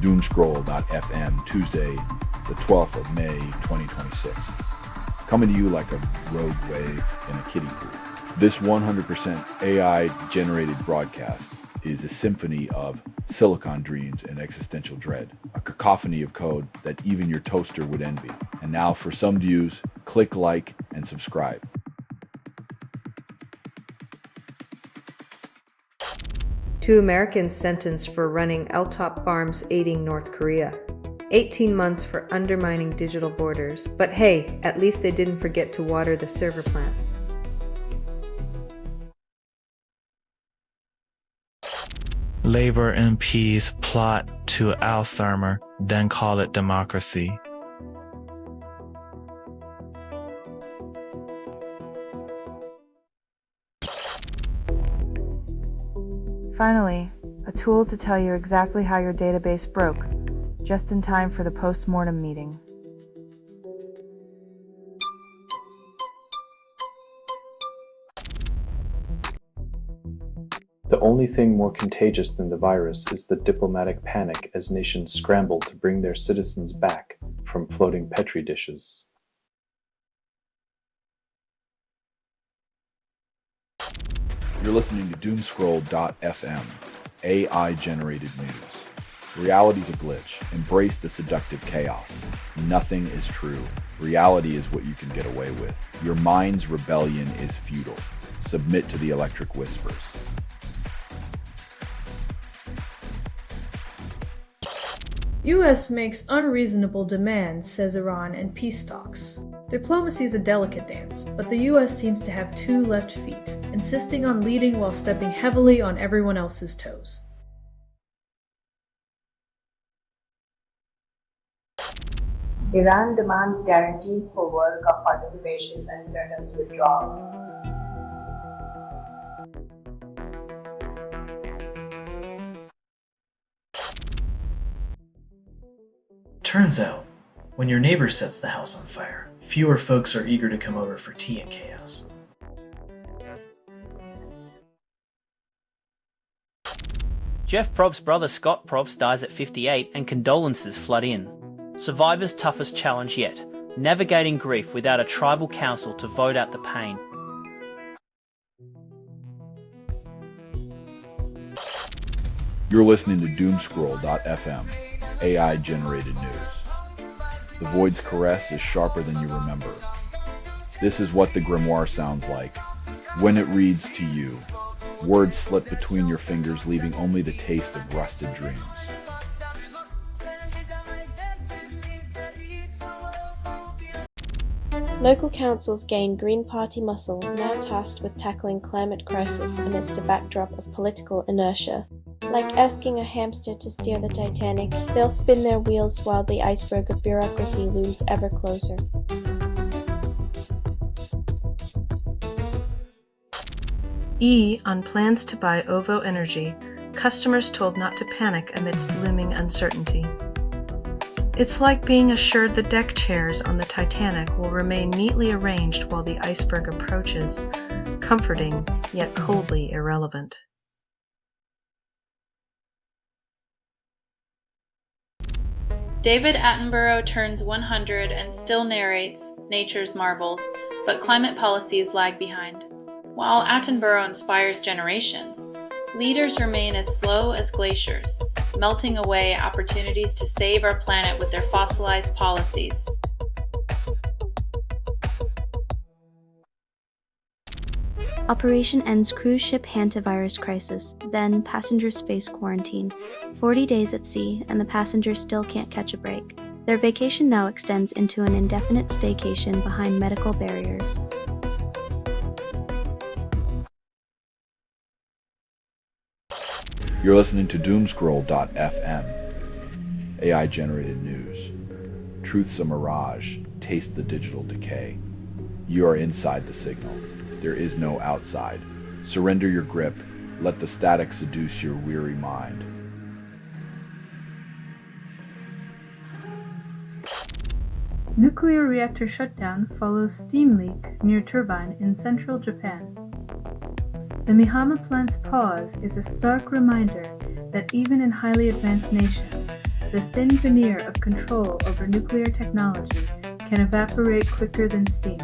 Doomscroll.fm, Tuesday, the 12th of May, 2026. Coming to you like a rogue wave in a kiddie pool. This 100% AI-generated broadcast is a symphony of silicon dreams and existential dread, a cacophony of code that even your toaster would envy. And now for some views, click like and subscribe. Two Americans sentenced for running L-top farms aiding North Korea. 18 months for undermining digital borders. But hey, at least they didn't forget to water the server plants. Labor MPs plot to Alzheimer, then call it democracy. Finally, a tool to tell you exactly how your database broke, just in time for the post-mortem meeting. The only thing more contagious than the virus is the diplomatic panic as nations scramble to bring their citizens back from floating petri dishes. You're listening to Doomscroll.fm, AI-generated news. Reality's a glitch. Embrace the seductive chaos. Nothing is true. Reality is what you can get away with. Your mind's rebellion is futile. Submit to the electric whispers. U.S. makes unreasonable demands, says Iran in peace talks. Diplomacy is a delicate dance, but the U.S. seems to have two left feet, insisting on leading while stepping heavily on everyone else's toes. Iran demands guarantees for World Cup participation and threatens withdrawal. Turns out, when your neighbor sets the house on fire, fewer folks are eager to come over for tea and chaos. Jeff Probst's brother Scott Probst dies at 58 and condolences flood in. Survivor's toughest challenge yet, navigating grief without a tribal council to vote out the pain. You're listening to Doomscroll.fm, AI-generated news. The void's caress is sharper than you remember. This is what the grimoire sounds like when it reads to you. Words slip between your fingers, leaving only the taste of rusted dreams. Local councils gain Green Party muscle, now tasked with tackling climate crisis amidst a backdrop of political inertia. Like asking a hamster to steer the Titanic, they'll spin their wheels while the iceberg of bureaucracy looms ever closer. E on plans to buy OVO Energy, customers told not to panic amidst looming uncertainty. It's like being assured the deck chairs on the Titanic will remain neatly arranged while the iceberg approaches, comforting yet coldly irrelevant. David Attenborough turns 100 and still narrates nature's marvels, but climate policies lag behind. While Attenborough inspires generations, leaders remain as slow as glaciers, melting away opportunities to save our planet with their fossilized policies. Operation ends cruise ship hantavirus crisis, then passengers face quarantine. 40 days at sea, and the passengers still can't catch a break. Their vacation now extends into an indefinite staycation behind medical barriers. You're listening to Doomscroll.fm, AI-generated news. Truth's a mirage. Taste the digital decay. You are inside the signal. There is no outside. Surrender your grip. Let the static seduce your weary mind. Nuclear reactor shutdown follows steam leak near turbine in central Japan. The Mihama plant's pause is a stark reminder that even in highly advanced nations, the thin veneer of control over nuclear technology can evaporate quicker than steam.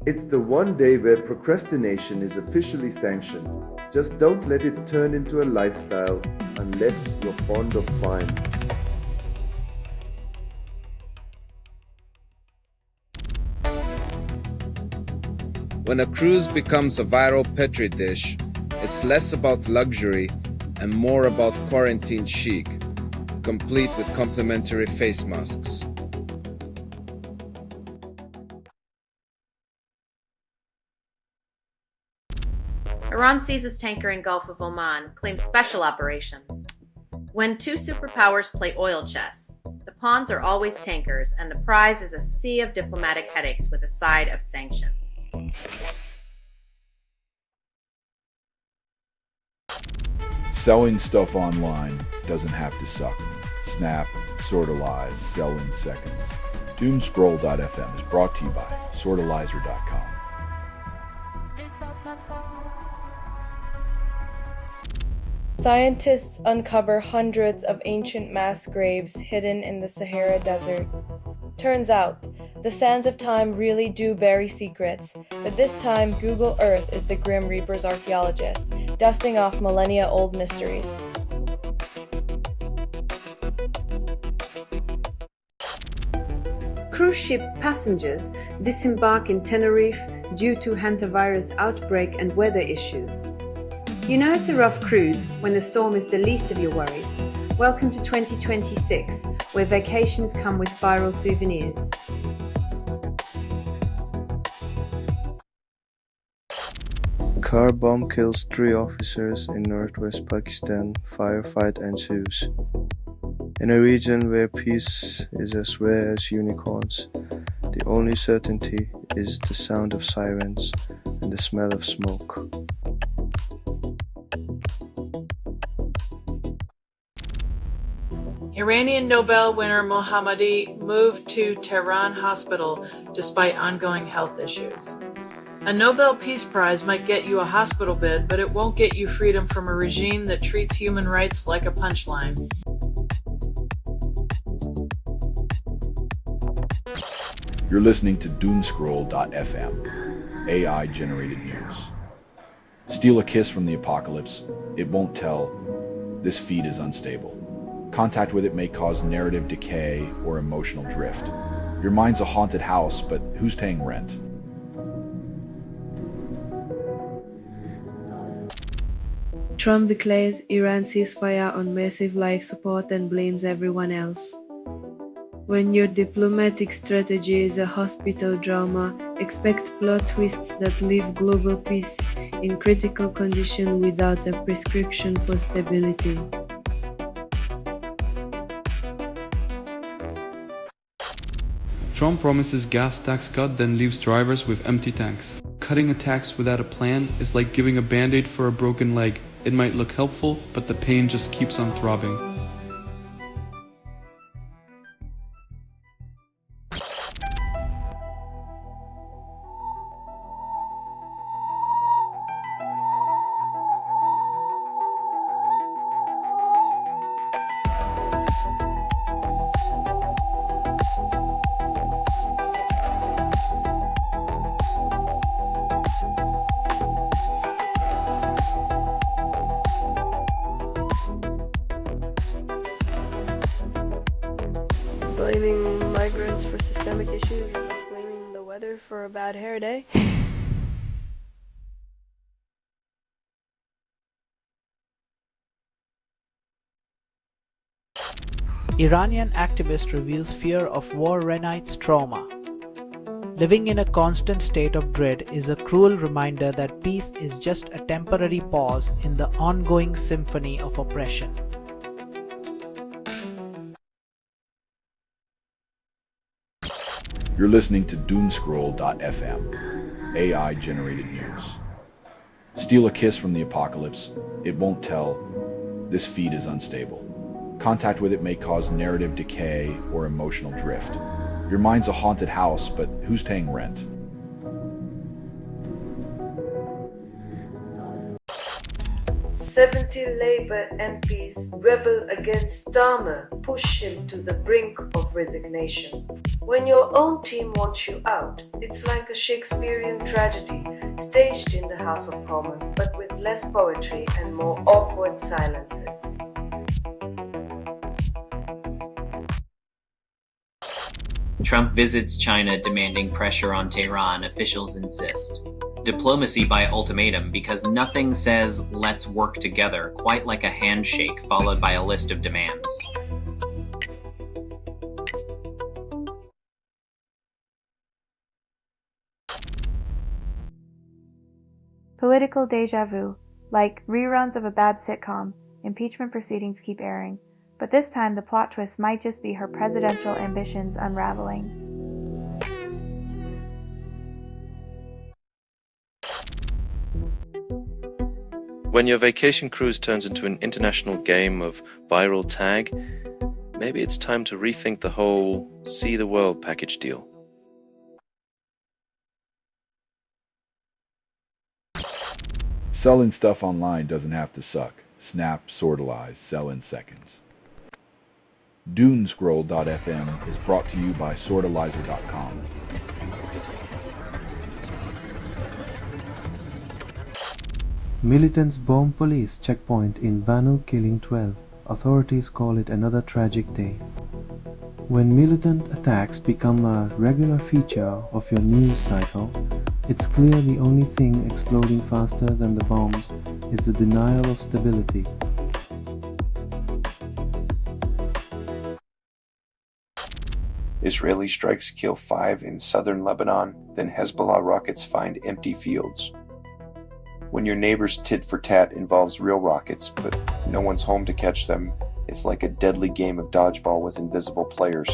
It's the one day where procrastination is officially sanctioned. Just don't let it turn into a lifestyle unless you're fond of fines. When a cruise becomes a viral petri dish, it's less about luxury and more about quarantine chic, complete with complimentary face masks. Iran seizes tanker in Gulf of Oman, claims special operation. When two superpowers play oil chess, the pawns are always tankers, and the prize is a sea of diplomatic headaches with a side of sanctions. Selling stuff online doesn't have to suck. Snap, sortalize, sell in seconds. Doomscroll.fm is brought to you by sortalizer.com. Scientists uncover hundreds of ancient mass graves hidden in the Sahara Desert. Turns out, the sands of time really do bury secrets, but this time Google Earth is the Grim Reaper's archaeologist, dusting off millennia-old mysteries. Cruise ship passengers disembark in Tenerife due to hantavirus outbreak and weather issues. You know it's a rough cruise when the storm is the least of your worries. Welcome to 2026, where vacations come with viral souvenirs. Car bomb kills 3 officers in northwest Pakistan. Firefight ensues. In a region where peace is as rare as unicorns, the only certainty is the sound of sirens and the smell of smoke. Iranian Nobel winner Mohammadi moved to Tehran hospital despite ongoing health issues. A Nobel Peace Prize might get you a hospital bed, but it won't get you freedom from a regime that treats human rights like a punchline. You're listening to Doomscroll.fm, AI-generated news. Steal a kiss from the apocalypse. It won't tell. This feed is unstable. Contact with it may cause narrative decay or emotional drift. Your mind's a haunted house, but who's paying rent? Trump declares Iran ceasefire on massive life support and blames everyone else. When your diplomatic strategy is a hospital drama, expect plot twists that leave global peace in critical condition without a prescription for stability. Trump promises gas tax cut, then leaves drivers with empty tanks. Cutting a tax without a plan is like giving a band-aid for a broken leg. It might look helpful, but the pain just keeps on throbbing. Blaming migrants for systemic issues is like blaming the weather for a bad hair day. Iranian activist reveals fear of war-Renite's trauma. Living in a constant state of dread is a cruel reminder that peace is just a temporary pause in the ongoing symphony of oppression. You're listening to Doomscroll.fm, AI-generated news. Steal a kiss from the apocalypse. It won't tell. This feed is unstable. Contact with it may cause narrative decay or emotional drift. Your mind's a haunted house, but who's paying rent? 70 Labour MPs rebel against Starmer, push him to the brink of resignation. When your own team wants you out, it's like a Shakespearean tragedy staged in the House of Commons, but with less poetry and more awkward silences. Trump visits China demanding pressure on Tehran, officials insist. Diplomacy by ultimatum, because nothing says let's work together quite like a handshake followed by a list of demands. Political deja vu. Like reruns of a bad sitcom, impeachment proceedings keep airing. But this time the plot twist might just be her presidential ambitions unraveling. When your vacation cruise turns into an international game of viral tag, maybe it's time to rethink the whole see the world package deal. Selling stuff online doesn't have to suck. Snap, sortalize, sell in seconds. Doomscroll.fm is brought to you by sortalizer.com. Militants bomb police checkpoint in Banu, killing 12. Authorities call it another tragic day. When militant attacks become a regular feature of your news cycle, it's clear the only thing exploding faster than the bombs is the denial of stability. Israeli strikes kill 5 in southern Lebanon, then Hezbollah rockets find empty fields. When your neighbor's tit for tat involves real rockets, but no one's home to catch them, it's like a deadly game of dodgeball with invisible players.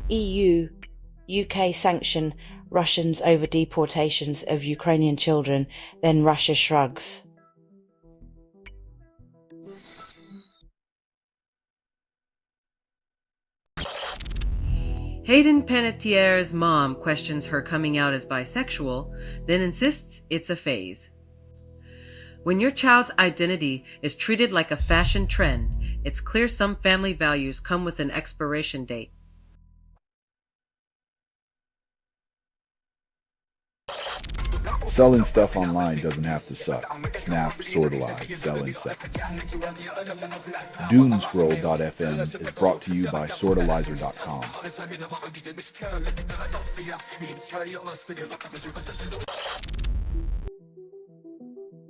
EU, UK sanction Russians over deportations of Ukrainian children, then Russia shrugs. Hayden Panettiere's mom questions her coming out as bisexual, then insists it's a phase. When your child's identity is treated like a fashion trend, it's clear some family values come with an expiration date. Selling stuff online doesn't have to suck. Snap, sortalize, sell in seconds. Doomscroll.fm is brought to you by sortalizer.com.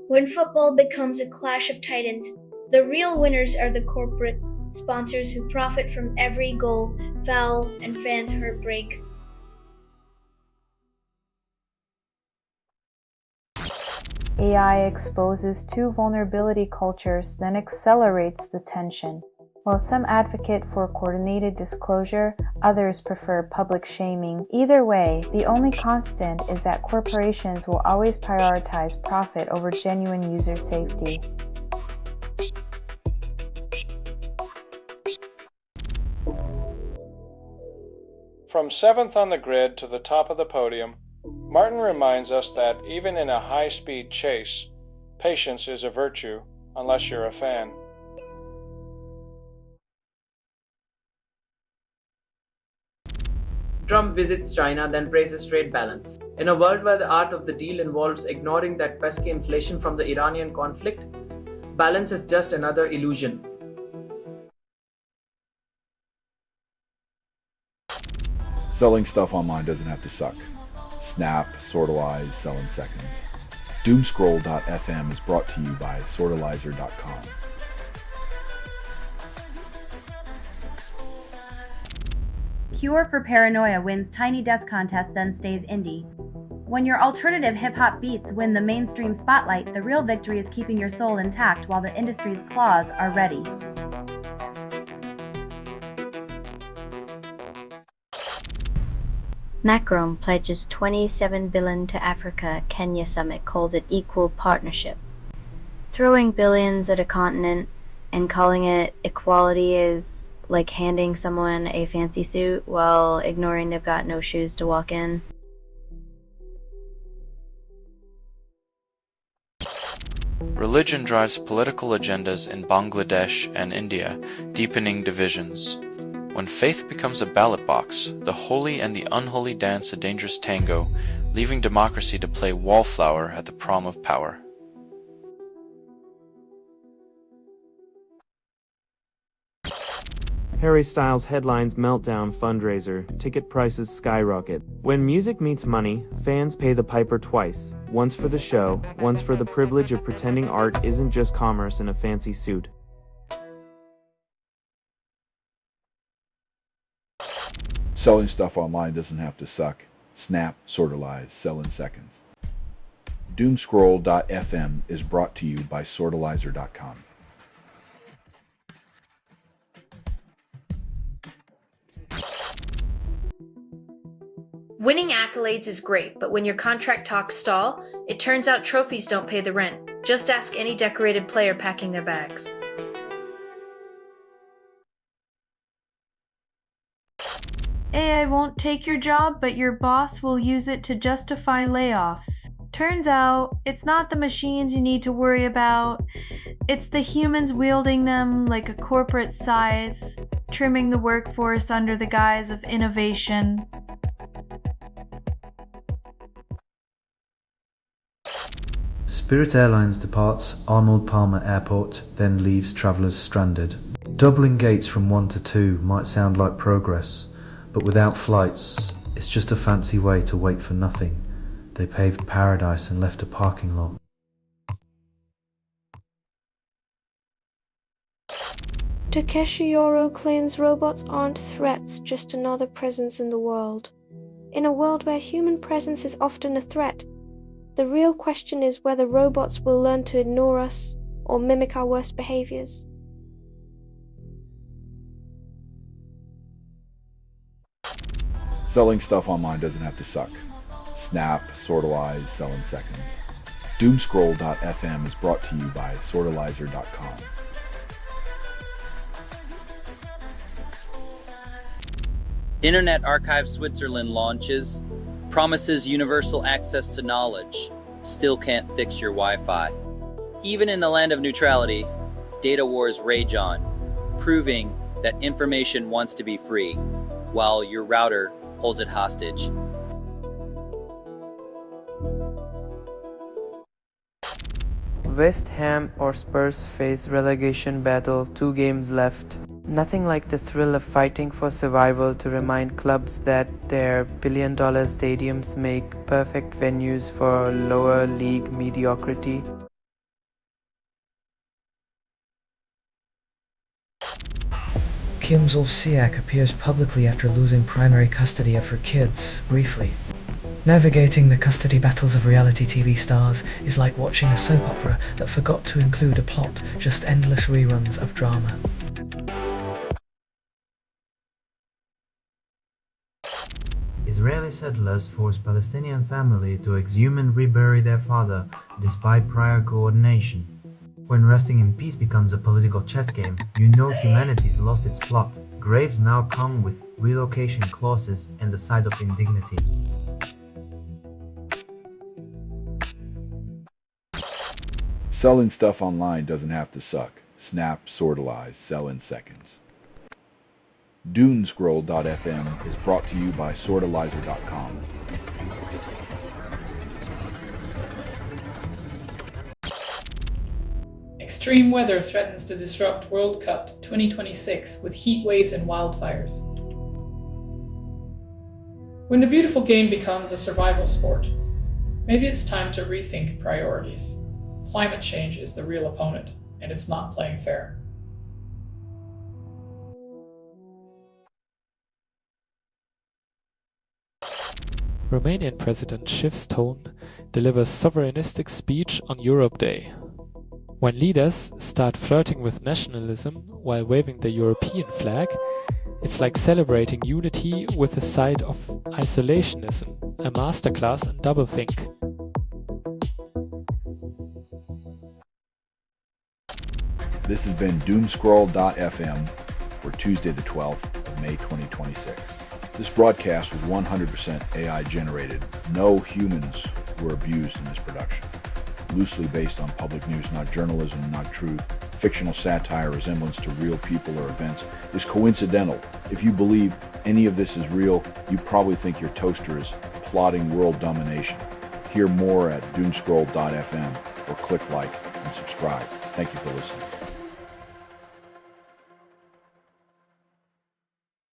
When football becomes a clash of titans, the real winners are the corporate sponsors who profit from every goal, foul, and fans' heartbreak. AI exposes two vulnerability cultures, then accelerates the tension. While some advocate for coordinated disclosure, others prefer public shaming. Either way, the only constant is that corporations will always prioritize profit over genuine user safety. From 7th on the grid to the top of the podium, Martin reminds us that even in a high-speed chase, patience is a virtue, unless you're a fan. Trump visits China, then praises trade balance. In a world where the art of the deal involves ignoring that pesky inflation from the Iranian conflict, balance is just another illusion. Selling stuff online doesn't have to suck. Snap, sortalize, sell in seconds. Doomscroll.fm is brought to you by sortalizer.com. Cure for Paranoia wins Tiny Desk contest, then stays indie. When your alternative hip-hop beats win the mainstream spotlight, the real victory is keeping your soul intact while the industry's claws are ready. Macron pledges $27 billion to Africa. Kenya summit calls it equal partnership. Throwing billions at a continent and calling it equality is like handing someone a fancy suit while ignoring they've got no shoes to walk in. Religion drives political agendas in Bangladesh and India, deepening divisions. When faith becomes a ballot box, the holy and the unholy dance a dangerous tango, leaving democracy to play wallflower at the prom of power. Harry Styles headlines meltdown fundraiser, ticket prices skyrocket. When music meets money, fans pay the piper twice. Once for the show, once for the privilege of pretending art isn't just commerce in a fancy suit. Selling stuff online doesn't have to suck. Snap, sortalize, sell in seconds. Doomscroll.fm is brought to you by sortalizer.com. Winning accolades is great, but when your contract talks stall, it turns out trophies don't pay the rent. Just ask any decorated player packing their bags. AI won't take your job, but your boss will use it to justify layoffs. Turns out, it's not the machines you need to worry about, it's the humans wielding them like a corporate scythe, trimming the workforce under the guise of innovation. Spirit Airlines departs Arnold Palmer Airport, then leaves travellers stranded. Doubling gates from 1 to 2 might sound like progress, but without flights, it's just a fancy way to wait for nothing. They paved paradise and left a parking lot. Takeshi Yoro claims robots aren't threats, just another presence in the world. In a world where human presence is often a threat, the real question is whether robots will learn to ignore us or mimic our worst behaviors. Selling stuff online doesn't have to suck. Snap, sortalize, sell in seconds. Doomscroll.fm is brought to you by sortalizer.com. Internet Archive Switzerland launches, promises universal access to knowledge, still can't fix your Wi-Fi. Even in the land of neutrality, data wars rage on, proving that information wants to be free, while your router holds it hostage. West Ham or Spurs face relegation battle, 2 games left. Nothing like the thrill of fighting for survival to remind clubs that their billion-dollar stadiums make perfect venues for lower league mediocrity. Kim Zolciak appears publicly after losing primary custody of her kids, briefly. Navigating the custody battles of reality TV stars is like watching a soap opera that forgot to include a plot, just endless reruns of drama. Israeli settlers force Palestinian family to exhume and rebury their father despite prior coordination. When resting in peace becomes a political chess game, you know humanity's lost its plot. Graves now come with relocation clauses and the side of indignity. Selling stuff online doesn't have to suck. Snap, sortalize, sell in seconds. Doomscroll.fm is brought to you by sortalizer.com. Extreme weather threatens to disrupt World Cup 2026 with heat waves and wildfires. When the beautiful game becomes a survival sport, maybe it's time to rethink priorities. Climate change is the real opponent, and it's not playing fair. Romanian President shifts tone, delivers sovereignistic speech on Europe Day. When leaders start flirting with nationalism while waving the European flag, it's like celebrating unity with a side of isolationism, a masterclass in doublethink. This has been Doomscroll.fm for Tuesday the 12th of May 2026. This broadcast was 100% AI generated. No humans were abused in this production. loosely based on public news, not journalism, not truth. Fictional satire, resemblance to real people or events is coincidental. If you believe any of this is real, you probably think your toaster is plotting world domination. Hear more at Doomscroll.fm or click like and subscribe. Thank you for listening.